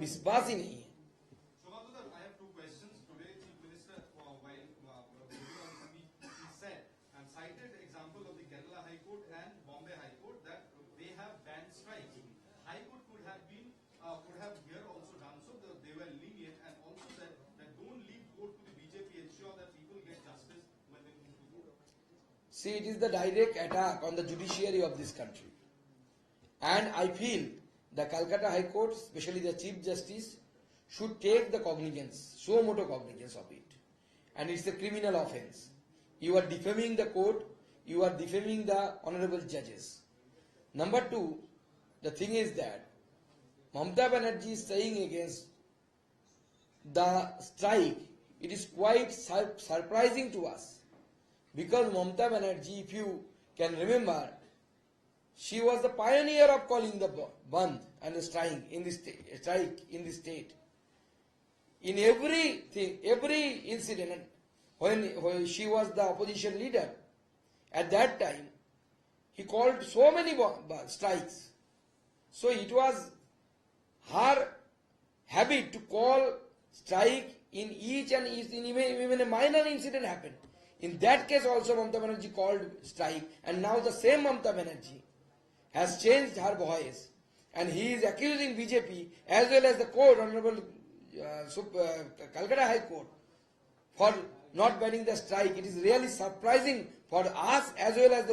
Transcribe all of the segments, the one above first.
विश्वास ही नहीं है। See, it is the direct attack on the judiciary of this country. And I feel the Calcutta High Court, especially the Chief Justice, should take the cognizance, suo motu cognizance of it. And it's a criminal offense. You are defaming the court, you are defaming the honorable judges. Number two, the thing is that Mamata Banerjee is saying against the strike, it is quite surprising to us. Because Mamata Banerjee, if you can remember, she was the pioneer of calling the bandh and the strike in the state. In everything, every incident, when she was the opposition leader, at that time, he called so many strikes. So it was her habit to call strike in each and each, even a minor incident happened. In that case also Mamata Banerjee called strike, and now the same Mamata Banerjee has changed her voice, and he is accusing BJP as well as the court, Honorable Calcutta High Court, for not banning the strike. It is really surprising for us as well as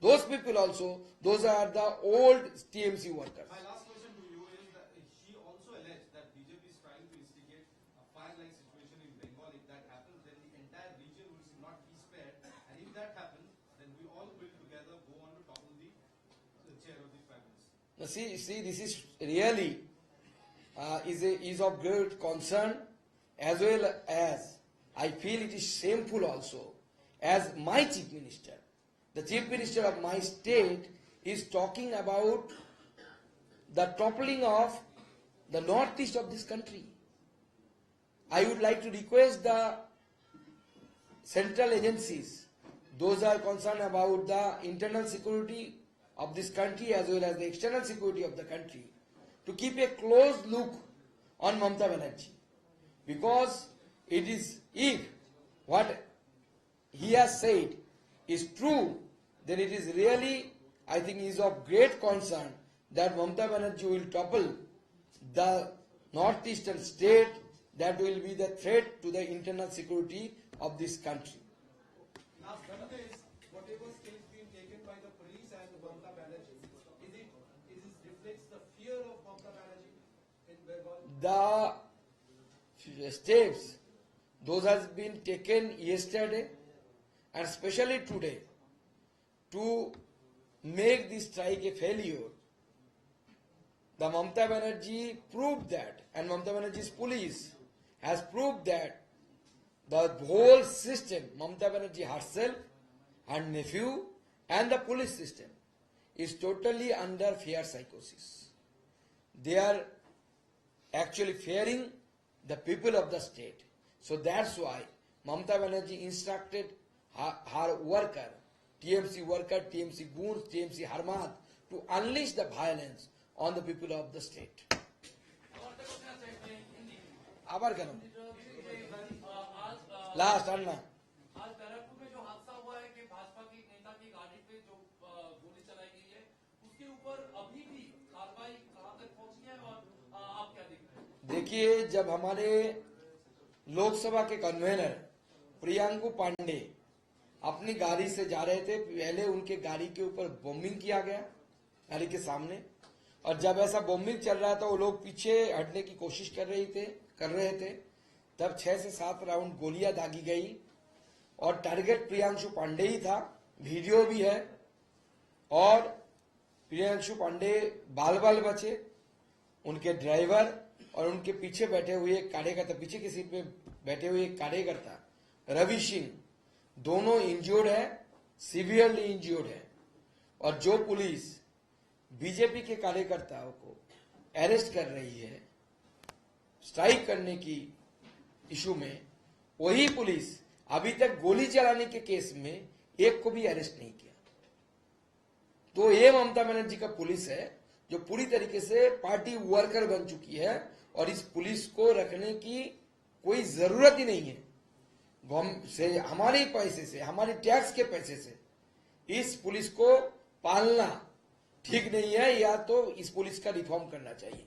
those people also. Those are the old TMC workers. My last question to you is that she also alleged that BJP is trying to instigate a fire-like situation in Bengal. If that happens, then the entire region will not be spared. And if that happens, then we all will together go on to topple the chair of the Prime Minister. Now see, this is really is of great concern, as well as I feel it is shameful also, as my Chief Minister, the Chief Minister of my state, is talking about the toppling of the northeast of this country. I would like to request the central agencies, those are concerned about the internal security of this country as well as the external security of the country, to keep a close look on Mamata Banerjee. Because it is, if what he has said is true, then it is really, I think, is of great concern that Mamata Banerjee will topple the northeastern state that will be the threat to the internal security of this country. Last 10 days, whatever steps being taken by the police and Mamata Banerjee, is it reflects the fear of Mamata Banerjee in Bengal? The steps, those has been taken yesterday and especially today to make this strike a failure. The Mamata Banerjee proved that, and Mamata Banerjee's police has proved that the whole system, Mamata Banerjee herself, her nephew, and the police system is totally under fear psychosis. They are actually fearing the people of the state. So that's why Mamata Banerjee instructed her worker, TMC goons, TMC Harmat, to unleash the violence on the people of the state. आभार करो last अन्ना आज बैरकपुर में जो हादसा हुआ है कि भाजपा की नेता की गाड़ी पे जो गोली चलाई गई है, उसके ऊपर अभी भी कार्रवाई कहां तक पहुंची है और आप क्या देख रहे हैं? देखिए, जब हमारे लोकसभा के कन्वेनर प्रियंकू पांडे अपनी गाड़ी से जा रहे थे, पहले उनके गाड़ी के ऊपर बॉम्बिंग किया गया, गाड़ी के सामने, और जब ऐसा बॉम्बिंग चल रहा था वो लोग पीछे हटने की कोशिश कर रहे थे, तब 6 से 7 राउंड गोलियां दागी गई और टारगेट प्रियांशु पांडे ही था, वीडियो भी है। और प्रियांशु पांडे बाल बाल बचे, उनके ड्राइवर और उनके पीछे बैठे हुए कार्यकर्ता, पीछे की सीट में बैठे हुए कार्यकर्ता रवि सिंह, दोनों इंज्योर्ड है, सीवियरली इंज्योर्ड है। और जो पुलिस बीजेपी के कार्यकर्ताओं को अरेस्ट कर रही है स्ट्राइक करने की इशू में, वही पुलिस अभी तक गोली चलाने के केस में एक को भी अरेस्ट नहीं किया। तो ये ममता बनर्जी का पुलिस है जो पूरी तरीके से पार्टी वर्कर बन चुकी है और इस पुलिस को रखने की कोई जरूरत ही नहीं है। से हमारे पैसे से, हमारे टैक्स के पैसे से इस पुलिस को पालना ठीक नहीं है, या तो इस पुलिस का रिफॉर्म करना चाहिए।